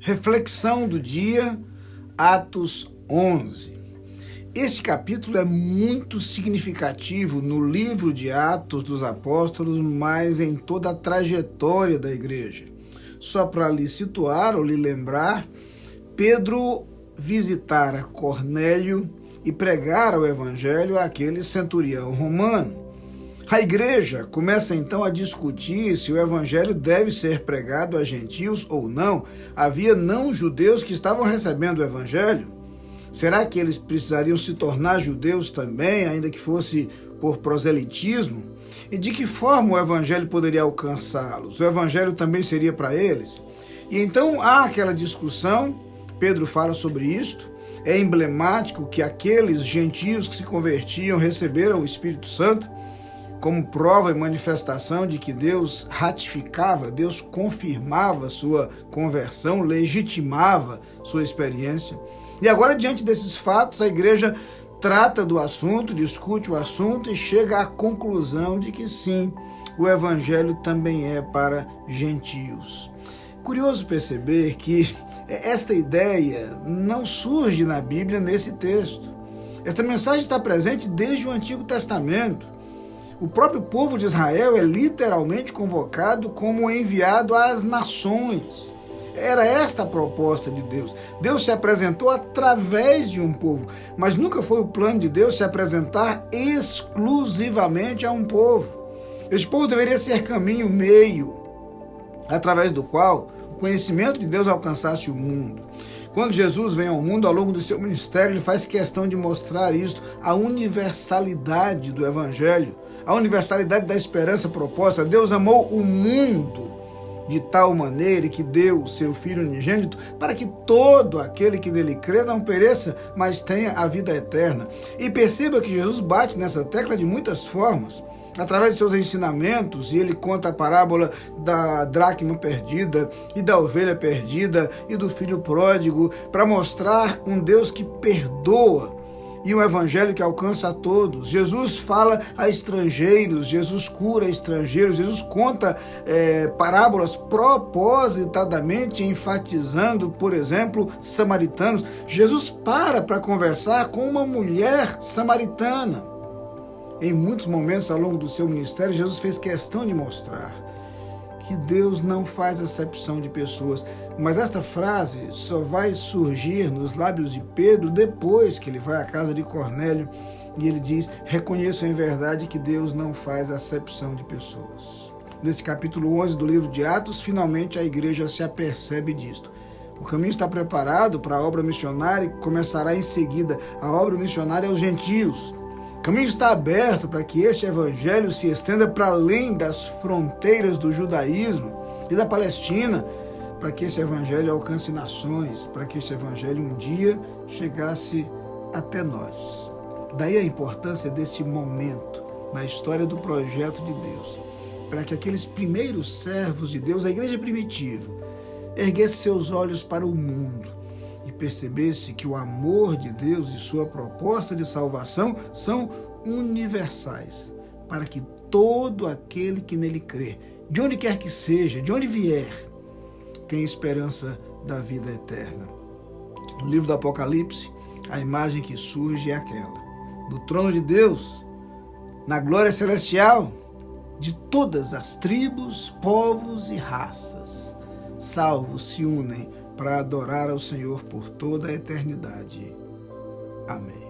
Reflexão do dia, Atos 11. Este capítulo é muito significativo no livro de Atos dos Apóstolos, mas em toda a trajetória da igreja. Só para lhe situar ou lhe lembrar, Pedro visitara Cornélio e pregara o evangelho àquele centurião romano. A igreja começa então a discutir se o evangelho deve ser pregado a gentios ou não. Havia não-judeus que estavam recebendo o evangelho. Será que eles precisariam se tornar judeus também, ainda que fosse por proselitismo? E de que forma o evangelho poderia alcançá-los? O evangelho também seria para eles? E então há aquela discussão, Pedro fala sobre isto. É emblemático que aqueles gentios que se convertiam receberam o Espírito Santo como prova e manifestação de que Deus ratificava, Deus confirmava sua conversão, legitimava sua experiência. E agora, diante desses fatos, a igreja trata do assunto, discute o assunto e chega à conclusão de que sim, o evangelho também é para gentios. Curioso perceber que esta ideia não surge na Bíblia nesse texto. Esta mensagem está presente desde o Antigo Testamento. O próprio povo de Israel é literalmente convocado como enviado às nações. Era esta a proposta de Deus. Deus se apresentou através de um povo, mas nunca foi o plano de Deus se apresentar exclusivamente a um povo. Este povo deveria ser caminho, meio, através do qual o conhecimento de Deus alcançasse o mundo. Quando Jesus vem ao mundo, ao longo do seu ministério, ele faz questão de mostrar isto, a universalidade do evangelho, a universalidade da esperança proposta. Deus amou o mundo de tal maneira que deu o seu Filho unigênito para que todo aquele que nele crê não pereça, mas tenha a vida eterna. E perceba que Jesus bate nessa tecla de muitas formas. Através de seus ensinamentos, e ele conta a parábola da dracma perdida e da ovelha perdida e do filho pródigo, para mostrar um Deus que perdoa e um evangelho que alcança a todos. Jesus fala a estrangeiros, Jesus cura estrangeiros, Jesus conta parábolas propositadamente enfatizando, por exemplo, samaritanos. Jesus para conversar com uma mulher samaritana. Em muitos momentos ao longo do seu ministério, Jesus fez questão de mostrar que Deus não faz acepção de pessoas. Mas esta frase só vai surgir nos lábios de Pedro depois que ele vai à casa de Cornélio e ele diz: reconheço em verdade que Deus não faz acepção de pessoas. Nesse capítulo 11 do livro de Atos, finalmente a igreja se apercebe disto. O caminho está preparado para a obra missionária e começará em seguida a obra missionária aos gentios. O caminho está aberto para que este evangelho se estenda para além das fronteiras do judaísmo e da Palestina, para que esse evangelho alcance nações, para que esse evangelho um dia chegasse até nós. Daí a importância deste momento na história do projeto de Deus, para que aqueles primeiros servos de Deus, a igreja primitiva, erguesse seus olhos para o mundo e percebesse que o amor de Deus e sua proposta de salvação são universais, para que todo aquele que nele crê, de onde quer que seja, de onde vier, tenha esperança da vida eterna. No livro do Apocalipse, a imagem que surge é aquela do trono de Deus, na glória celestial, de todas as tribos, povos e raças, salvos se unem para adorar ao Senhor por toda a eternidade. Amém.